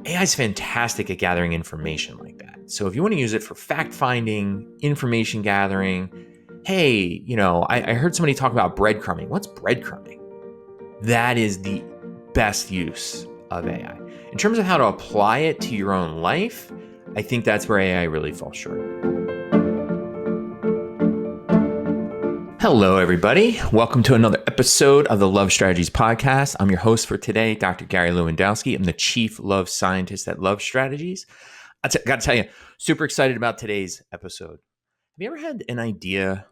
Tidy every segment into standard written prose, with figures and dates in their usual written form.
AI is fantastic at gathering information like that. So if you want to use it for fact finding, information gathering, hey, I heard somebody talk about breadcrumbing. What's breadcrumbing? That is the best use of AI. In terms of how to apply it to your own life, I think that's where AI really falls short. Hello, everybody. Welcome to another episode of the Love Strategies Podcast. I'm your host for today, Dr. Gary Lewandowski. I'm the Chief Love Scientist at Love Strategies. I got to tell you, super excited about today's episode. Have you ever had an idea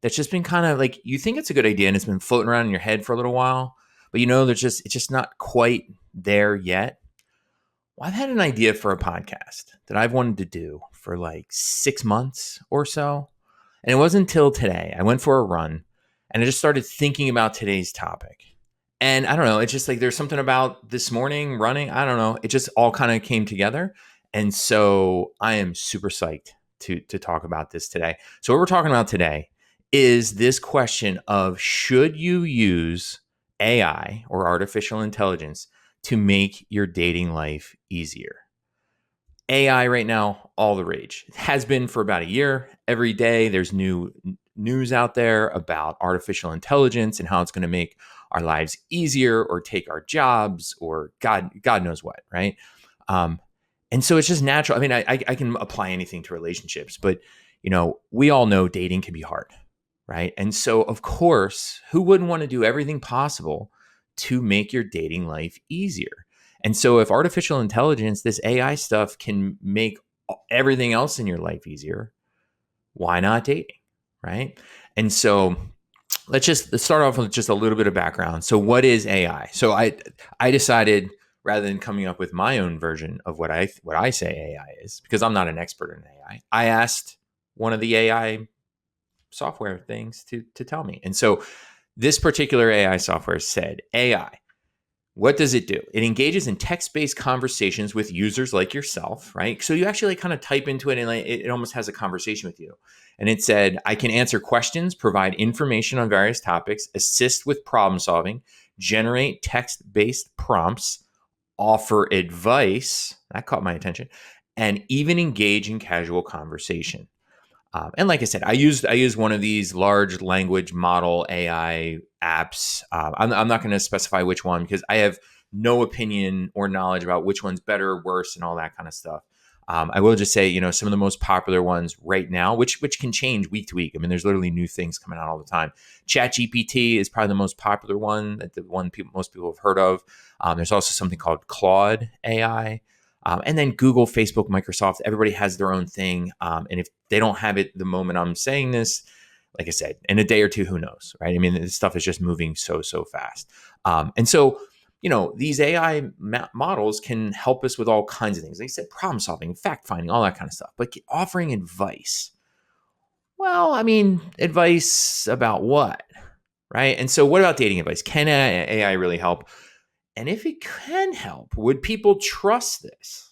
that's just been kind of like, you think it's a good idea and it's been floating around in your head for a little while, but it's just not quite there yet? Well, I've had an idea for a podcast that I've wanted to do for like 6 months or so. And it wasn't until today, I went for a run and I just started thinking about today's topic. And I don't know, it's just like there's something about this morning running, I don't know, it just all kind of came together. And so I am super psyched to talk about this today. So what we're talking about today is this question of, should you use AI or artificial intelligence to make your dating life easier? AI right now, all the rage. It has been for about a year. Every day there's new news out there about artificial intelligence and how it's going to make our lives easier or take our jobs or God knows what, right? And so it's just natural. I mean, I can apply anything to relationships, but we all know dating can be hard, right? And so of course, who wouldn't want to do everything possible to make your dating life easier? And so if artificial intelligence, this AI stuff, can make everything else in your life easier, why not dating, right? And so let's start off with just a little bit of background. So what is AI? So I decided, rather than coming up with my own version of what I say AI is, because I'm not an expert in AI, I asked one of the AI software things to tell me. And so this particular AI software said, AI, what does it do? It engages in text-based conversations with users like yourself, right? So you actually kind of type into it and it almost has a conversation with you. And it said, I can answer questions, provide information on various topics, assist with problem solving, generate text-based prompts, offer advice, that caught my attention, and even engage in casual conversation. And like I said, I used one of these large language model AI apps. I'm not going to specify which one because I have no opinion or knowledge about which one's better or worse and all that kind of stuff. I will just say, some of the most popular ones right now, which can change week to week. I mean, there's literally new things coming out all the time. ChatGPT is probably the most popular one, the one most people have heard of. There's also something called Claude AI. And then Google, Facebook, Microsoft, everybody has their own thing. And if they don't have it the moment I'm saying this, like I said, in a day or two, who knows, right? I mean, this stuff is just moving so fast. And so, these AI models can help us with all kinds of things. Like I said, problem solving, fact finding, all that kind of stuff. But offering advice, well, I mean, advice about what, right? And so what about dating advice? Can AI really help? And if it can help, would people trust this,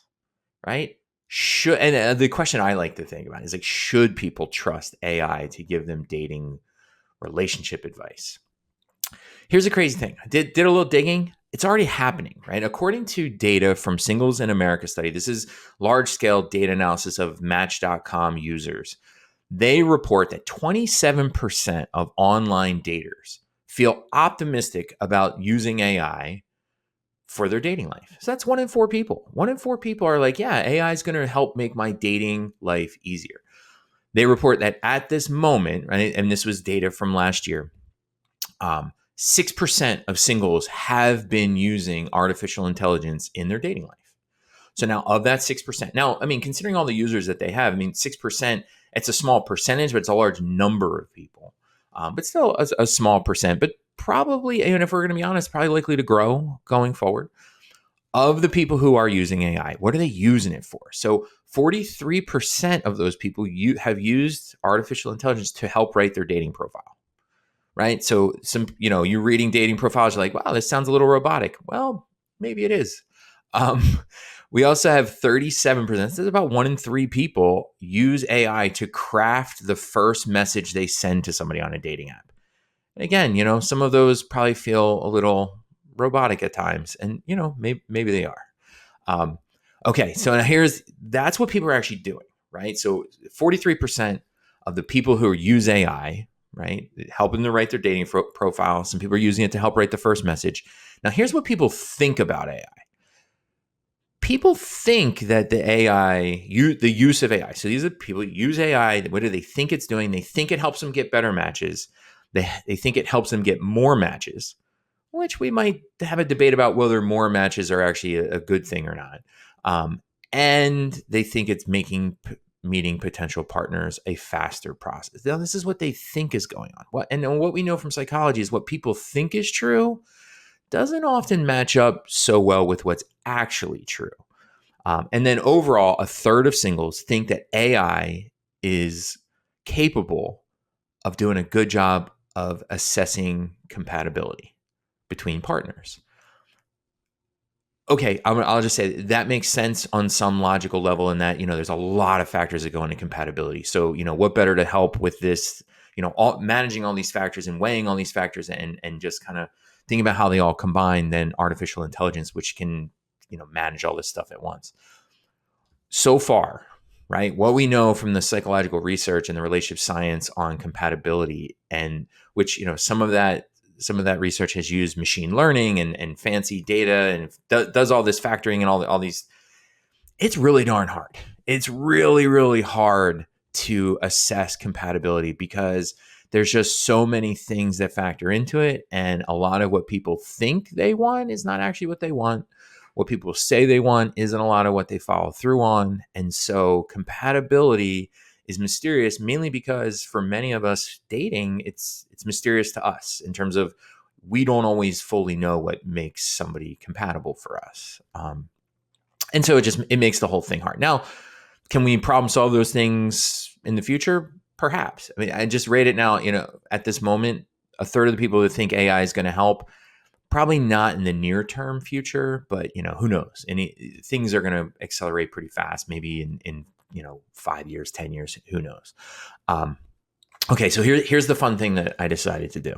right? The question I like to think about is like, should people trust AI to give them dating relationship advice? Here's the crazy thing. I did a little digging. It's already happening, right? According to data from Singles in America study, this is large-scale data analysis of Match.com users. They report that 27% of online daters feel optimistic about using AI for their dating life. So that's 1 in 4 people. 1 in 4 people are like, yeah, AI is going to help make my dating life easier. They report that at this moment, right, and this was data from last year, 6% of singles have been using artificial intelligence in their dating life. So now of that 6%, now, I mean, considering all the users that they have, I mean, 6%, it's a small percentage, but it's a large number of people. But still a small percent, but probably, and if we're going to be honest, probably likely to grow going forward. Of the people who are using AI, what are they using it for? So 43% of those people have used artificial intelligence to help write their dating profile, right? So you're reading dating profiles, you're like, wow, this sounds a little robotic. Well, maybe it is. We also have 37%, this is about 1 in 3 people, use AI to craft the first message they send to somebody on a dating app. And again, some of those probably feel a little robotic at times, and maybe they are. Okay, so now that's what people are actually doing, right? So 43% of the people who use AI, right, helping to write their dating profile. Some people are using it to help write the first message. Now, here's what people think about AI. People think that the use of AI. So these are people who use AI. What do they think it's doing? They think it helps them get better matches. They think it helps them get more matches, which we might have a debate about whether more matches are actually a good thing or not. And they think it's making meeting potential partners a faster process. Now, this is what they think is going on. What we know from psychology is what people think is true doesn't often match up so well with what's actually true. And then overall, a third of singles think that AI is capable of doing a good job of assessing compatibility between partners. Okay, I'll just say that makes sense on some logical level in that, there's a lot of factors that go into compatibility. So, what better to help with this, managing all these factors and weighing all these factors and just kind of thinking about how they all combine than artificial intelligence, which can, manage all this stuff at once. So far, right, what we know from the psychological research and the relationship science on compatibility, and which, some of that research has used machine learning and fancy data and does all this factoring and all these. It's really darn hard. It's really, really hard to assess compatibility because there's just so many things that factor into it. And a lot of what people think they want is not actually what they want. What people say they want isn't a lot of what they follow through on. And so compatibility is mysterious, mainly because for many of us, dating, it's mysterious to us in terms of we don't always fully know what makes somebody compatible for us. And so it makes the whole thing hard. Now, can we problem solve those things in the future? Perhaps. I mean, I just rate it now, at this moment, a third of the people who think AI is going to help, probably not in the near term future, but who knows? Things are going to accelerate pretty fast, maybe in 5 years, 10 years, who knows? Okay, so here's the fun thing that I decided to do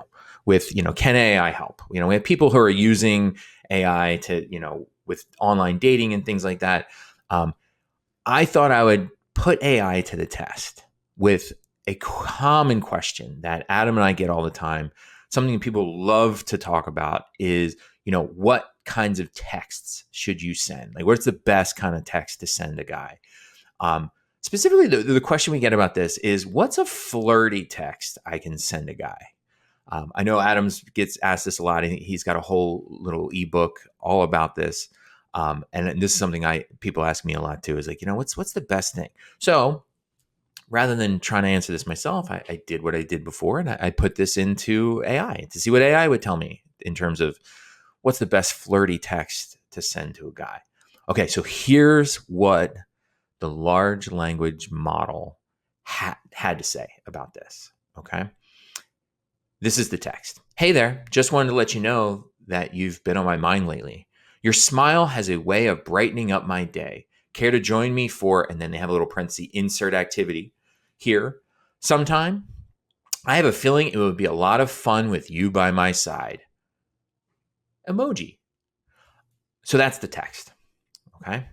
with, can AI help? We have people who are using AI to, with online dating and things like that. I thought I would put AI to the test with a common question that Adam and I get all the time. Something people love to talk about is, what kinds of texts should you send? Like, what's the best kind of text to send a guy? Specifically, the question we get about this is, what's a flirty text I can send a guy? I know Adams gets asked this a lot. He's got a whole little ebook all about this. And this is something people ask me a lot too, is like, what's the best thing? So rather than trying to answer this myself, I did what I did before, and I put this into AI to see what AI would tell me in terms of what's the best flirty text to send to a guy. Okay, so here's what the large language model had to say about this. Okay. This is the text. Hey there, just wanted to let you know that you've been on my mind lately. Your smile has a way of brightening up my day. Care to join me for, and then they have a little parenthesis, insert activity here sometime? I have a feeling it would be a lot of fun with you by my side. Emoji. So that's the text. Okay.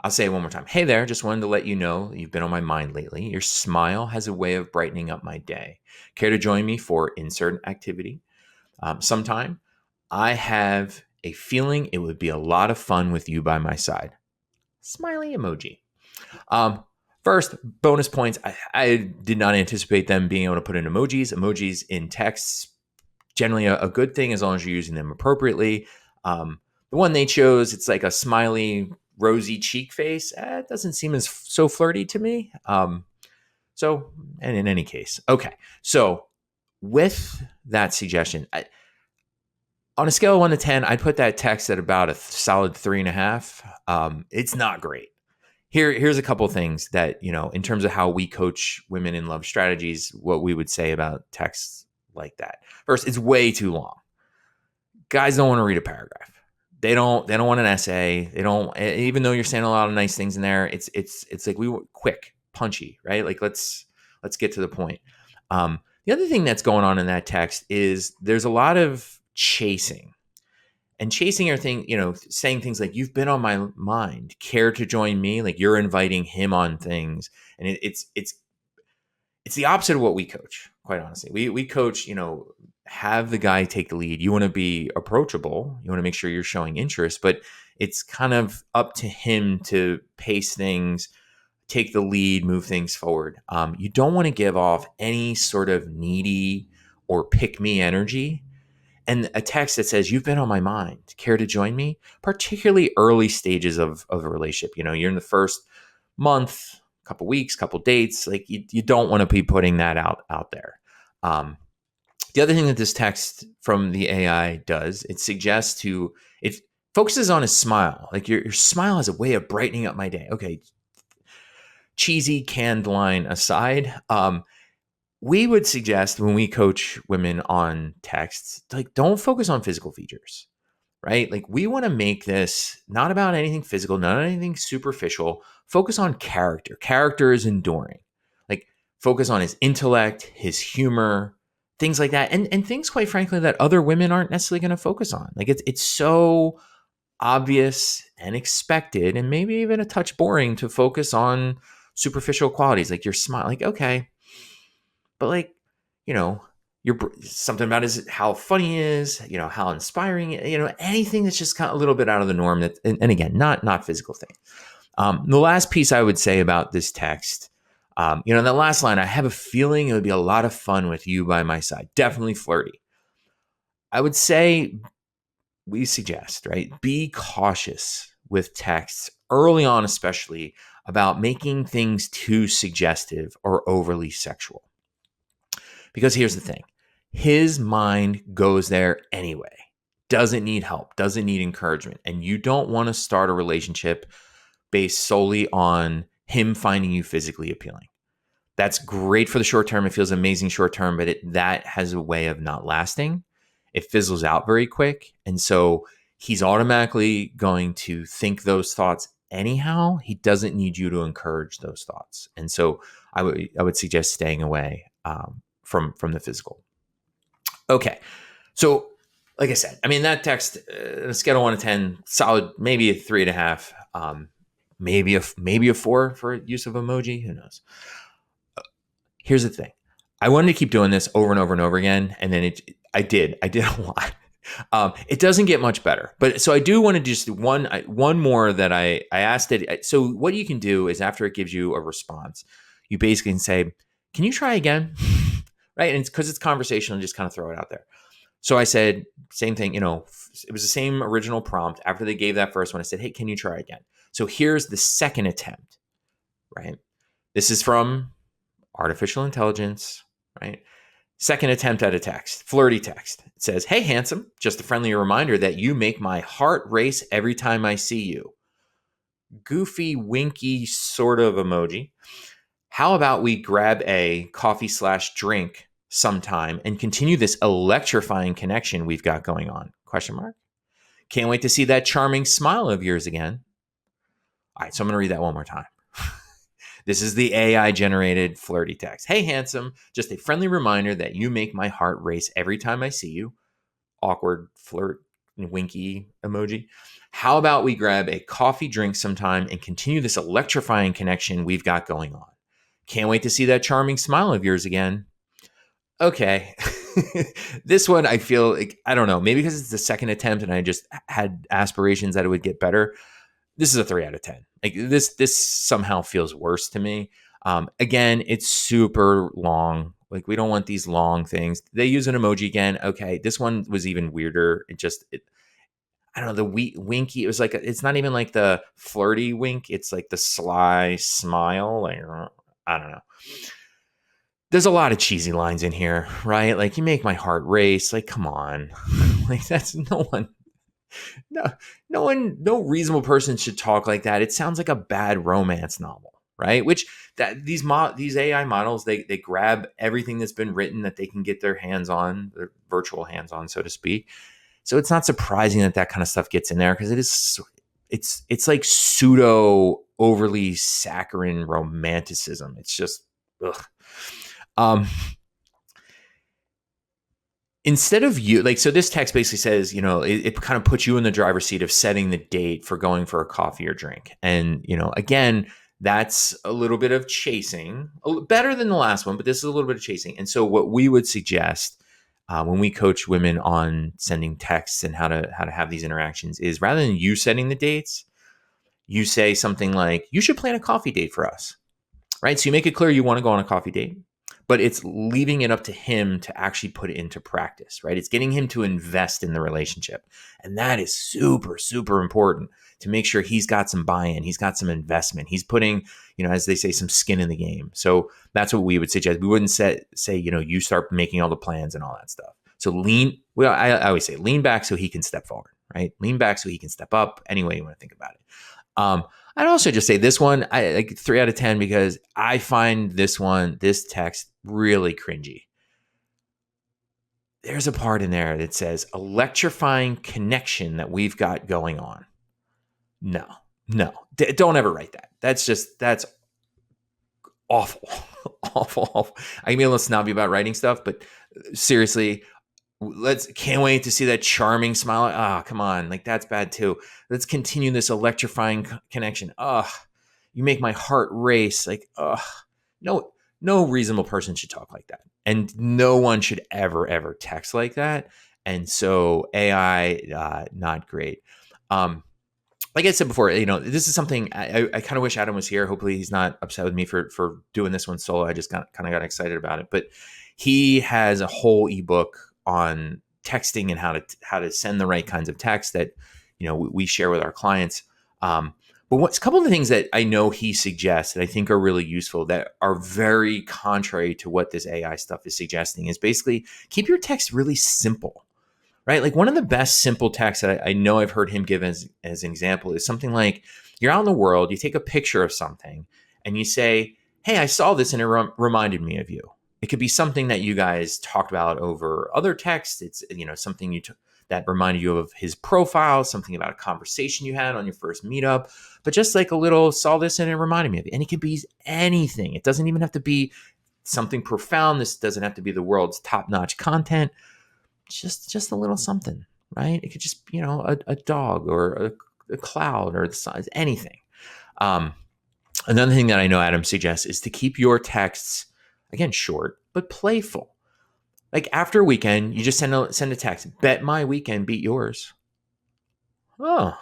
I'll say it one more time. Hey there, just wanted to let you know you've been on my mind lately. Your smile has a way of brightening up my day. Care to join me for insert activity sometime? I have a feeling it would be a lot of fun with you by my side. Smiley emoji. First, bonus points. I did not anticipate them being able to put in emojis. Emojis in texts, generally a good thing as long as you're using them appropriately. The one they chose, it's like a smiley, rosy cheek face. It doesn't seem as so flirty to me. And in any case, okay. So with that suggestion, on a scale of 1 to 10, I'd put that text at about a solid 3.5. It's not great. Here's a couple of things that, in terms of how we coach women in love strategies, what we would say about texts like that. First, it's way too long. Guys don't want to read a paragraph. They don't want an essay. They don't, even though you're saying a lot of nice things in there, it's like we want quick, punchy, right? Like let's get to the point. The other thing that's going on in that text is there's a lot of chasing. And chasing are saying things like, you've been on my mind, care to join me? Like you're inviting him on things. And it's the opposite of what we coach, quite honestly. We coach, have the guy take the lead. You want to be approachable. You want to make sure you're showing interest, but it's kind of up to him to pace things, take the lead, move things forward. You don't want to give off any sort of needy or pick me energy. And a text that says, you've been on my mind, care to join me? Particularly early stages of a relationship. You're in the first month, couple weeks, couple dates. Like you don't want to be putting that out there. The other thing that this text from the AI does, it focuses on a smile. Like your smile has a way of brightening up my day. Okay, cheesy canned line aside, we would suggest when we coach women on texts, like don't focus on physical features, right? Like we want to make this not about anything physical, not anything superficial. Focus on character. Character is enduring. Like focus on his intellect, his humor, things like that, and things, quite frankly, that other women aren't necessarily going to focus on. Like it's so obvious and expected, and maybe even a touch boring to focus on superficial qualities like your smile. Like okay, but like, you know, you're something about how funny he is, how inspiring, anything that's just kind of a little bit out of the norm. That, and again, not physical thing. The last piece I would say about this text, in the last line, I have a feeling it would be a lot of fun with you by my side. Definitely flirty. I would say we suggest, right? Be cautious with texts early on, especially about making things too suggestive or overly sexual. Because here's the thing, his mind goes there anyway, doesn't need help, doesn't need encouragement. And you don't want to start a relationship based solely on him finding you physically appealing. That's great for the short term. It feels amazing short term, but that has a way of not lasting. It fizzles out very quick. And so he's automatically going to think those thoughts anyhow. He doesn't need you to encourage those thoughts. And so I would suggest staying away from the physical. Okay. So like I said, I mean, that text, a scale of 1 to 10, solid, maybe a 3.5, maybe a 4 for use of emoji. Who knows? Here's the thing. I wanted to keep doing this over and over and over again. And then I did a lot. It doesn't get much better, but so I do want to just one more that I asked it. So what you can do is after it gives you a response, you basically can say, can you try again? Right. And it's because it's conversational, just kind of throw it out there. So I said, same thing, it was the same original prompt. After they gave that first one, I said, hey, can you try again? So here's the second attempt, right? This is from artificial intelligence, right? Second attempt at a text, flirty text. It says, hey, handsome, just a friendly reminder that you make my heart race every time I see you. Goofy, winky sort of emoji. How about we grab a coffee/drink sometime and continue this electrifying connection we've got going on? Question mark. Can't wait to see that charming smile of yours again. All right, so I'm going to read that one more time. This is the AI generated flirty text. Hey, handsome, just a friendly reminder that you make my heart race every time I see you. Awkward flirt winky emoji. How about we grab a coffee drink sometime and continue this electrifying connection we've got going on? Can't wait to see that charming smile of yours again. Okay. This one, I feel like, I don't know, maybe because it's the second attempt and I just had aspirations that it would get better. This is a 3 out of 10. Like this somehow feels worse to me. Again, it's super long. Like we don't want these long things. They use an emoji again. Okay. This one was even weirder. I don't know, the winky. It was like, it's not even like the flirty wink. It's like the sly smile. Like, I don't know. There's a lot of cheesy lines in here, right? Like you make my heart race. Like, come on. Like that's no reasonable person should talk like that. It sounds like a bad romance novel, right? Which these AI models, they grab everything that's been written that they can get their hands on, their virtual hands on, so to speak. So it's not surprising that kind of stuff gets in there because it's like pseudo overly saccharine romanticism. It's just ugh. instead of you, like, so this text basically says, it kind of puts you in the driver's seat of setting the date for going for a coffee or drink. And, again, that's a little bit of chasing, better than the last one, but this is a little bit of chasing. And so what we would suggest when we coach women on sending texts and how to have these interactions is, rather than you setting the dates, you say something like, you should plan a coffee date for us, right? So you make it clear you want to go on a coffee date, but it's leaving it up to him to actually put it into practice, right? It's getting him to invest in the relationship. And that is super, super important to make sure he's got some buy-in, he's got some investment, he's putting, as they say, some skin in the game. So that's what we would suggest. We wouldn't say, you start making all the plans and all that stuff. So I always say lean back so he can step forward, right? Lean back so he can step up, any way you want to think about it. I'd also just say this one, I like 3 out of 10, because I find this text really cringy. There's a part in there that says electrifying connection that we've got going on. No, don't ever write that. That's awful, awful. I mean, let's not be about writing stuff, but seriously, can't wait to see that charming smile. Ah, come on. Like, that's bad too. Let's continue this electrifying connection. You make my heart race. Like, no reasonable person should talk like that. And no one should ever text like that. And so AI, not great. Like I said before, this is something I kind of wish Adam was here. Hopefully he's not upset with me for doing this one solo. I just kind of got excited about it, but he has a whole ebook on texting and how to send the right kinds of text that, we share with our clients. But what's a couple of the things that I know he suggests that I think are really useful that are very contrary to what this AI stuff is suggesting is basically keep your text really simple, right? Like, one of the best simple texts that I know I've heard him give as an example is something like, you're out in the world, you take a picture of something and you say, hey, I saw this and it reminded me of you. It could be something that you guys talked about over other texts. It's, something that reminded you of his profile, something about a conversation you had on your first meetup, but just like a little, saw this and it reminded me of you. And it could be anything. It doesn't even have to be something profound. This doesn't have to be the world's top-notch content. Just a little something, right? It could just be, a dog or a cloud or the size, anything. Another thing that I know Adam suggests is to keep your texts, again, short, but playful. Like, after a weekend, you just send a text. Bet my weekend beat yours. Oh,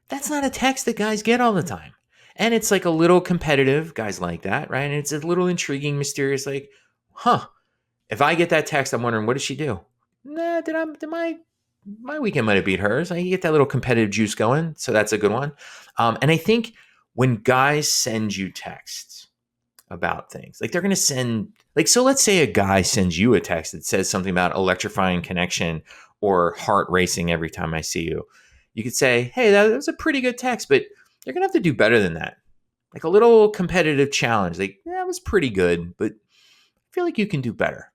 that's not a text that guys get all the time. And it's like a little competitive. Guys like that, right? And it's a little intriguing, mysterious, like, if I get that text, I'm wondering, what did she do? Nah, did my weekend might have beat hers. I get that little competitive juice going. So that's a good one. And I think when guys send you texts about things, like, they're going to send, like, so let's say a guy sends you a text that says something about electrifying connection or heart racing every time I see you. You could say, hey, that was a pretty good text, but you're going to have to do better than that. Like, a little competitive challenge. Like, that was pretty good, but I feel like you can do better,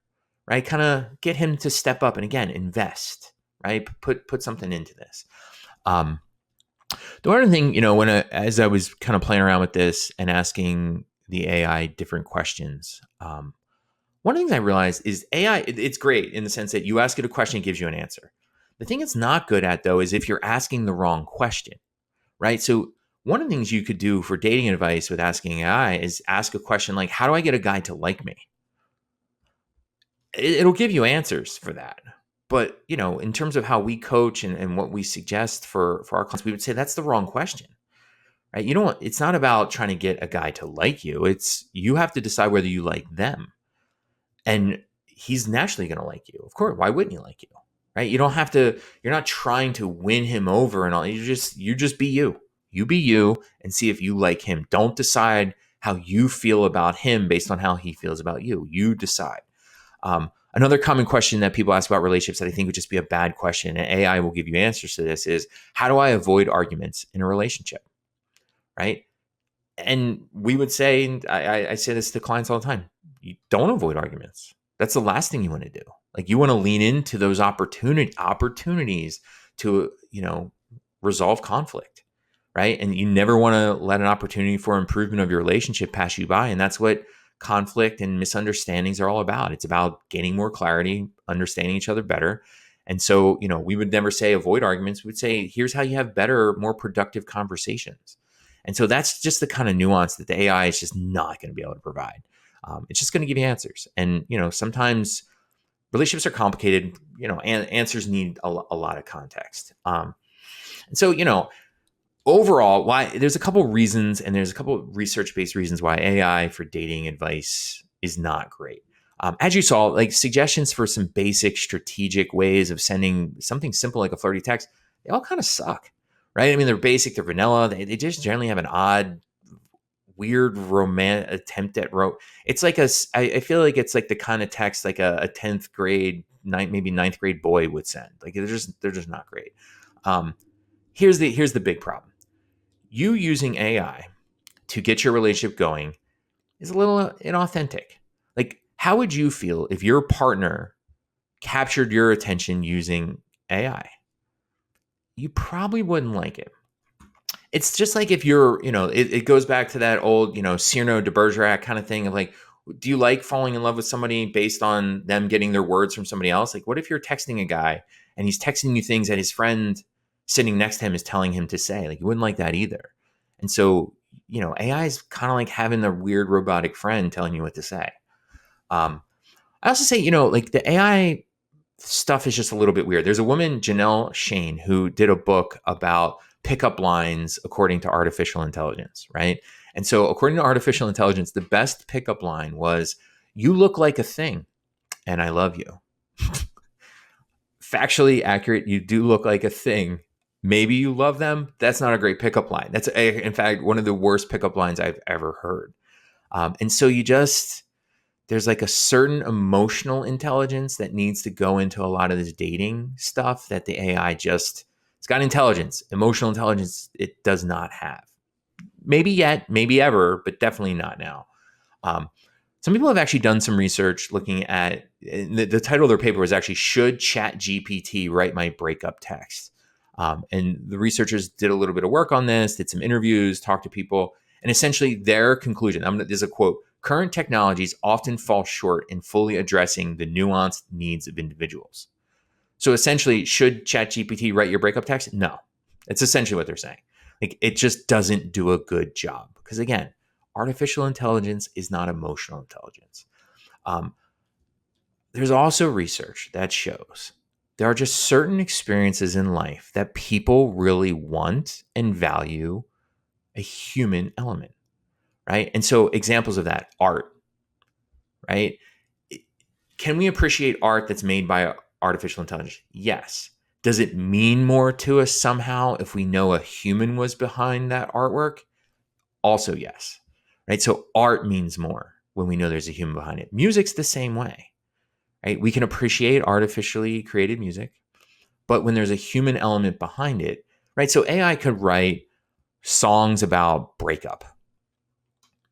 right? Kind of get him to step up and, again, invest, right? Put something into this. The other thing, as I was kind of playing around with this and asking the AI different questions, one of the things I realized is AI, it's great in the sense that you ask it a question, it gives you an answer. The thing it's not good at, though, is if you're asking the wrong question, right? So one of the things you could do for dating advice with asking AI is ask a question like, how do I get a guy to like me? It'll give you answers for that. But, in terms of how we coach and what we suggest for our clients, we would say that's the wrong question, right? It's not about trying to get a guy to like you. It's, you have to decide whether you like them. And he's naturally going to like you. Of course, why wouldn't he like you? Right? You don't have to, you're not trying to win him over and all. You just be you. You be you and see if you like him. Don't decide how you feel about him based on how he feels about you. You decide. Another common question that people ask about relationships that I think would just be a bad question, and AI will give you answers to this, is how do I avoid arguments in a relationship? Right? And we would say, and I say this to clients all the time, you don't avoid arguments. That's the last thing you want to do. Like, you want to lean into those opportunities to, resolve conflict, right? And you never want to let an opportunity for improvement of your relationship pass you by. And that's what conflict and misunderstandings are all about. It's about gaining more clarity, understanding each other better. And so, we would never say avoid arguments. We would say, here's how you have better, more productive conversations. And so that's just the kind of nuance that the AI is just not going to be able to provide. It's just going to give you answers. And, sometimes relationships are complicated, and answers need a lot of context. And so, overall, why there's a couple reasons, and there's a couple research-based reasons why AI for dating advice is not great. As you saw, like suggestions for some basic strategic ways of sending something simple like a flirty text, they all kind of suck, right? I mean, they're basic, they're vanilla, they just generally have an odd, weird romantic attempt at it's like I feel like it's like the kind of text like a 10th grade, maybe ninth grade boy would send. Like they're just not great. Here's the big problem. You using AI to get your relationship going is a little inauthentic. Like, how would you feel if your partner captured your attention using AI? You probably wouldn't like it. It's just like if you're, it goes back to that old, Cyrano de Bergerac kind of thing of like, do you like falling in love with somebody based on them getting their words from somebody else? Like, what if you're texting a guy and he's texting you things that his friend sitting next to him is telling him to say? Like, you wouldn't like that either. And so, AI is kind of like having the weird robotic friend telling you what to say. I also say, like the AI stuff is just a little bit weird. There's a woman, Janelle Shane, who did a book about pickup lines according to artificial intelligence, right? And so according to artificial intelligence, the best pickup line was, "You look like a thing and I love you." Factually accurate. You do look like a thing. Maybe you love them. That's not a great pickup line. That's, in fact, one of the worst pickup lines I've ever heard. And so there's like a certain emotional intelligence that needs to go into a lot of this dating stuff that the AI it's got intelligence, emotional intelligence it does not have. Maybe yet, maybe ever, but definitely not now. Some people have actually done some research looking at, the title of their paper was actually, "Should ChatGPT Write My Breakup Text?" And the researchers did a little bit of work on this, did some interviews, talked to people, and essentially their conclusion, there's a quote, "Current technologies often fall short in fully addressing the nuanced needs of individuals." So essentially, should ChatGPT write your breakup text? No. It's essentially what they're saying. Like, it just doesn't do a good job. Because again, artificial intelligence is not emotional intelligence. There's also research that shows there are just certain experiences in life that people really want and value a human element, right? And so examples of that, art, right? Can we appreciate art that's made by artificial intelligence? Yes. Does it mean more to us somehow if we know a human was behind that artwork? Also, yes. Right? So art means more when we know there's a human behind it. Music's the same way, right? We can appreciate artificially created music, but when there's a human element behind it, right? So AI could write songs about breakup,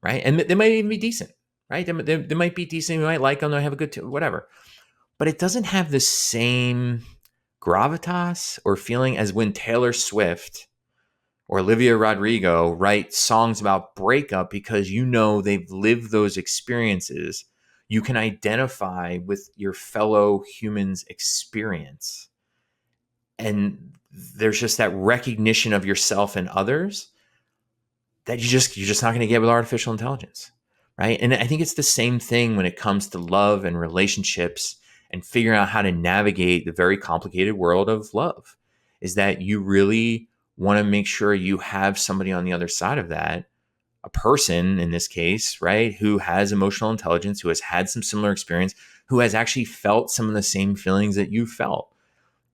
right? And they might even be decent, right? They might be decent. We might like them. They have a good, whatever. But it doesn't have the same gravitas or feeling as when Taylor Swift or Olivia Rodrigo write songs about breakup, because they've lived those experiences. You can identify with your fellow human's experience. And there's just that recognition of yourself and others that you're just not going to get with artificial intelligence, right? And I think it's the same thing when it comes to love and relationships and figuring out how to navigate the very complicated world of love, is that you really want to make sure you have somebody on the other side of that, a person in this case, right, who has emotional intelligence, who has had some similar experience, who has actually felt some of the same feelings that you felt.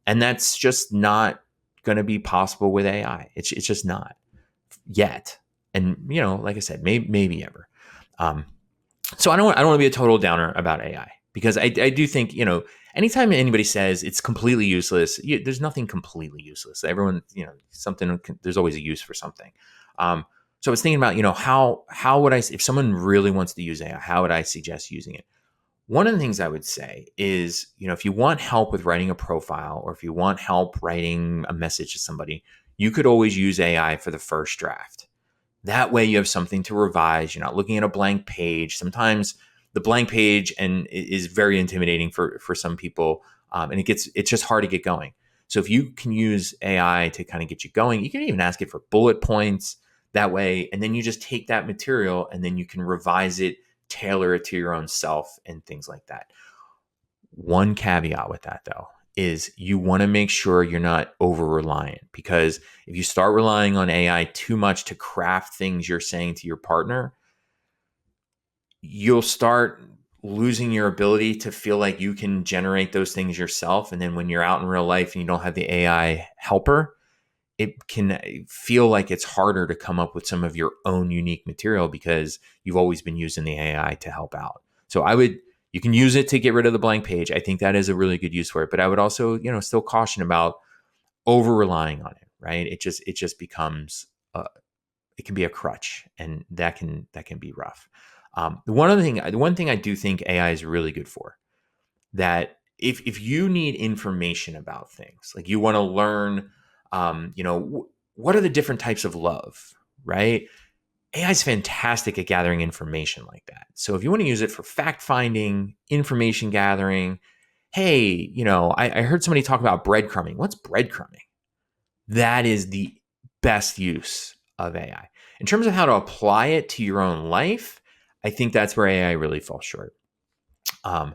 And that's just not going to be possible with AI. It's just not yet. And, like I said, maybe ever. So I don't want to be a total downer about AI, because I do think, anytime anybody says it's completely useless, there's nothing completely useless. Everyone, there's always a use for something. So I was thinking about, how would if someone really wants to use AI, how would I suggest using it? One of the things I would say is, if you want help with writing a profile, or if you want help writing a message to somebody, you could always use AI for the first draft. That way you have something to revise. You're not looking at a blank page. Sometimes the blank page is very intimidating for some people, and it's just hard to get going. So if you can use AI to kind of get you going, you can even ask it for bullet points that way, and then you just take that material and then you can revise it, tailor it to your own self, and things like that. One caveat with that, though, is you want to make sure you're not over reliant, because if you start relying on AI too much to craft things you're saying to your partner, you'll start losing your ability to feel like you can generate those things yourself. And then when you're out in real life and you don't have the AI helper, it can feel like it's harder to come up with some of your own unique material because you've always been using the AI to help out. So you can use it to get rid of the blank page. I think that is a really good use for it, but I would also, still caution about over relying on it, right? It just becomes, it can be a crutch, and that can be rough. The one thing I do think AI is really good for, that if you need information about things, like you want to learn, what are the different types of love, right? AI is fantastic at gathering information like that. So if you want to use it for fact finding, information gathering, hey, I heard somebody talk about breadcrumbing. What's breadcrumbing? That is the best use of AI. In terms of how to apply it to your own life, I think that's where AI really falls short. And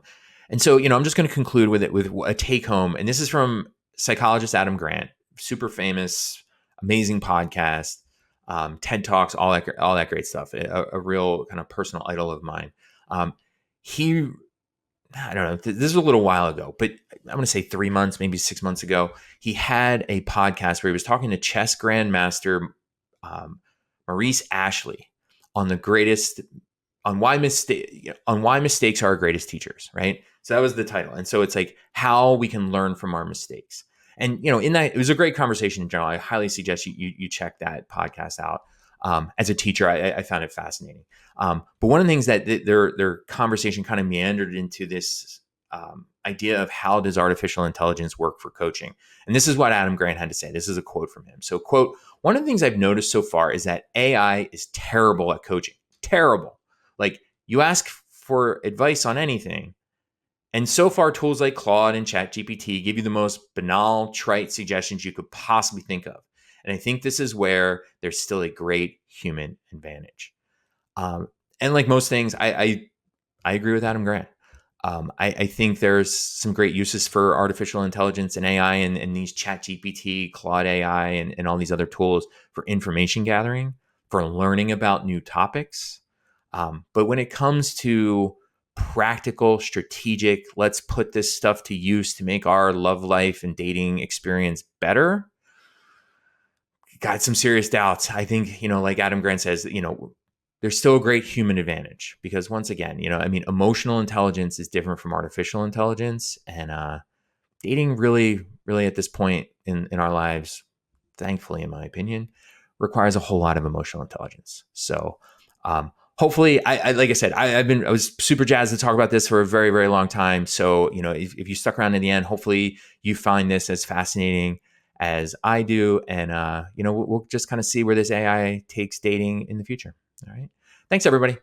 so, I'm just going to conclude with a take home. And this is from psychologist Adam Grant, super famous, amazing podcast, TED Talks, all that great stuff. A real kind of personal idol of mine. I don't know, this is a little while ago, but I'm going to say 3 months, maybe 6 months ago, he had a podcast where he was talking to chess grandmaster Maurice Ashley on why mistakes are our greatest teachers, right? So that was the title. And so it's like how we can learn from our mistakes. And, in that, it was a great conversation in general. I highly suggest you check that podcast out. As a teacher, I found it fascinating. But one of the things that their conversation kind of meandered into this idea of how does artificial intelligence work for coaching? And this is what Adam Grant had to say. This is a quote from him. So, quote, "One of the things I've noticed so far is that AI is terrible at coaching. Terrible. Like, you ask for advice on anything, and so far tools like Claude and ChatGPT give you the most banal, trite suggestions you could possibly think of. And I think this is where there's still a great human advantage." And like most things, I agree with Adam Grant. I think there's some great uses for artificial intelligence and AI and these ChatGPT, Claude AI, and all these other tools for information gathering, for learning about new topics. But when it comes to practical, strategic, let's put this stuff to use to make our love life and dating experience better, got some serious doubts. I think, like Adam Grant says, there's still a great human advantage, because once again, emotional intelligence is different from artificial intelligence, and dating really, really at this point in our lives, thankfully, in my opinion, requires a whole lot of emotional intelligence. So, hopefully, I like I said, I was super jazzed to talk about this for a very, very long time. So, if you stuck around to the end, hopefully you find this as fascinating as I do. And, we'll just kind of see where this AI takes dating in the future. All right. Thanks, everybody.